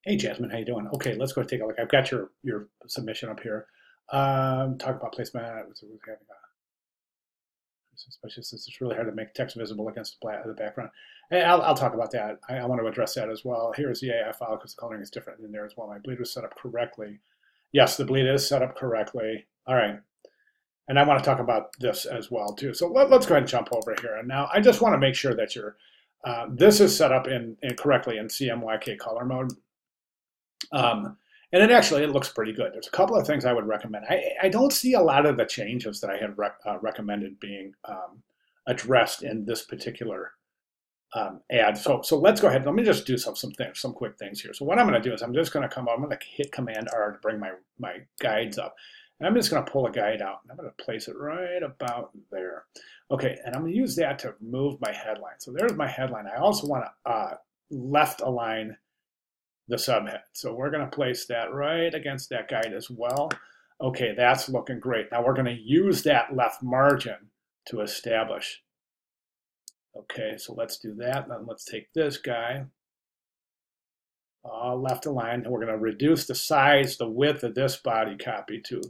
Hey Jasmine, how you doing? Okay, let's go take a look. I've got your submission up here. Talk about placement. Especially since it's really hard to make text visible against the background. And I'll talk about that. I want to address that as well. Here's the AI file because the coloring is different in there as well. My bleed was set up correctly. Yes, the bleed is set up correctly. All right. And I want to talk about this as well too. So let's go ahead and jump over here. And now I just want to make sure that this is set up in correctly in CMYK color mode. And it looks pretty good. There's a couple of things I would recommend. I don't see a lot of the changes that I had recommended being addressed in this particular ad. So let's go ahead. Let me just do some quick things here. So what I'm going to do is I'm just going to I'm going to hit Command R to bring my guides up. And I'm just going to pull a guide out. And I'm going to place it right about there. Okay, and I'm going to use that to move my headline. So there's my headline. I also want to left align the subhead. So we're going to place that right against that guide as well. Okay, that's looking great. Now we're going to use that left margin to establish. Okay, so let's do that. Then let's take this guy, left align, and we're going to reduce the size, the width of this body copy to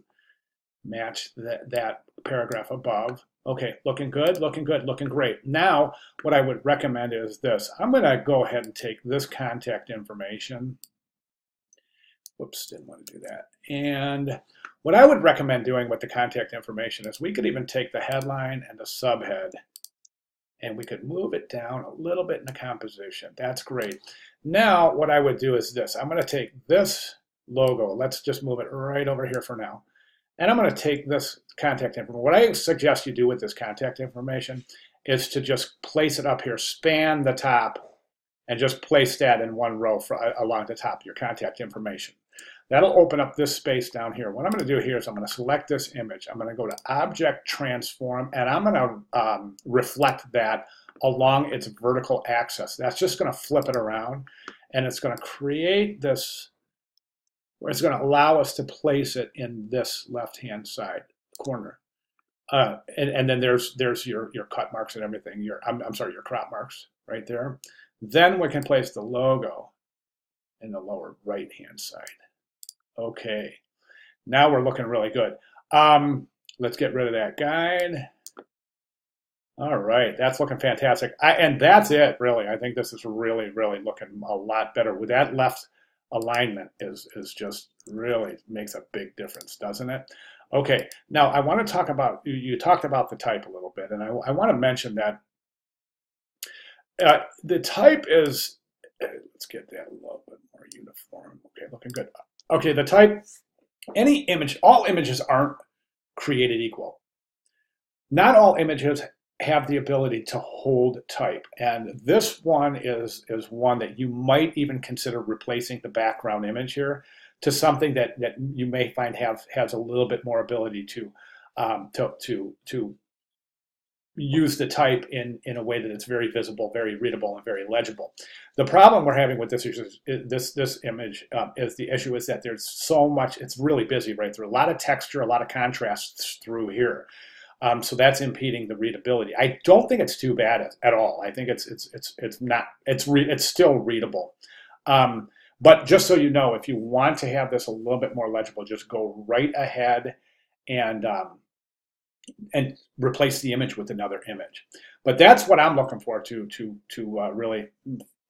match that paragraph above. Okay, looking good, looking good, looking great. Now, what I would recommend is this. I'm going to go ahead and take this contact information. Whoops, didn't want to do that. And what I would recommend doing with the contact information is we could even take the headline and the subhead and we could move it down a little bit in the composition. That's great. Now, what I would do is this. I'm going to take this logo. Let's just move it right over here for now. And I'm going to take this contact information. What I suggest you do with this contact information is to just place it up here, span the top, and just place that in one row along the top of your contact information. That'll open up this space down here. What I'm going to do here is I'm going to select this image. I'm going to go to Object Transform, and I'm going to reflect that along its vertical axis. That's just going to flip it around, and it's going to create this where it's going to allow us to place it in this left-hand side corner. And then there's your cut marks and everything. I'm sorry, your crop marks right there. Then we can place the logo in the lower right-hand side. Okay, now we're looking really good. Let's get rid of that guide. All right, that's looking fantastic. And that's it, really. I think this is really, really looking a lot better. With that left alignment is just really makes a big difference, doesn't it? Okay, now I want to talk about, you talked about the type a little bit, and I want to mention that the type is, let's get that a little bit more uniform. Okay, looking good. Okay, the type, any image, all images aren't created equal. Not all images have the ability to hold type, and this one is one that you might even consider replacing the background image here to something that you may find has a little bit more ability to use the type in a way that it's very visible, very readable, and very legible. The problem we're having with this image is the issue is that there's so much, it's really busy right through, a lot of texture, a lot of contrast through here. So that's impeding the readability. I don't think it's too bad at all. I think it's still readable. But just so you know, if you want to have this a little bit more legible, just go right ahead and replace the image with another image. But that's what I'm looking for to really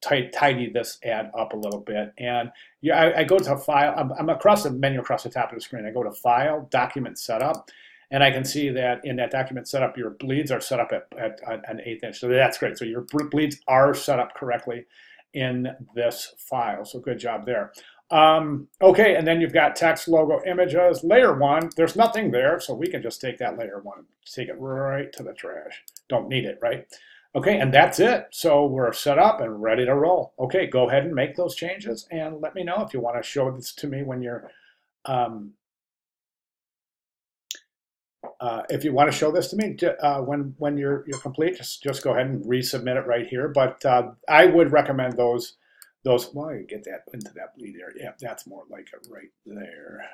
tidy this ad up a little bit. And yeah, I go to File. I'm across the menu across the top of the screen. I go to File, Document Setup, and I can see that in that document setup, your bleeds are set up at an 1/8 inch. So that's great. So your bleeds are set up correctly in this file. So good job there. Okay, and then you've got text, logo, images, layer 1. There's nothing there, so we can just take that layer 1, take it right to the trash. Don't need it, right? Okay, and that's it. So we're set up and ready to roll. Okay, go ahead and make those changes and let me know if you want to show this to me when you're if you want to show this to me when you're complete, just go ahead and resubmit it right here. But I would recommend those. Well, you get that into that bleed area. Yeah, that's more like it right there.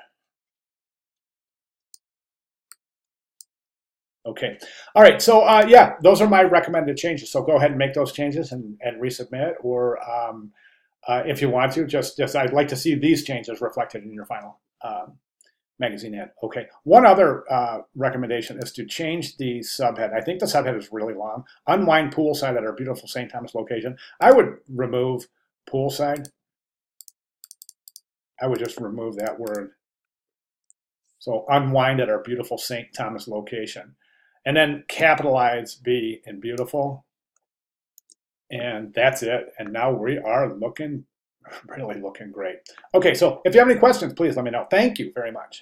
Okay. All right. So yeah, those are my recommended changes. So go ahead and make those changes and resubmit, or if you want to. Just I'd like to see these changes reflected in your final magazine ad. Okay. One other recommendation is to change the subhead. I think the subhead is really long. Unwind poolside at our beautiful St. Thomas location. I would remove poolside. I would just remove that word. So unwind at our beautiful St. Thomas location. And then capitalize B in beautiful. And that's it. And now we are looking, really looking great. Okay, so if you have any questions, please let me know. Thank you very much.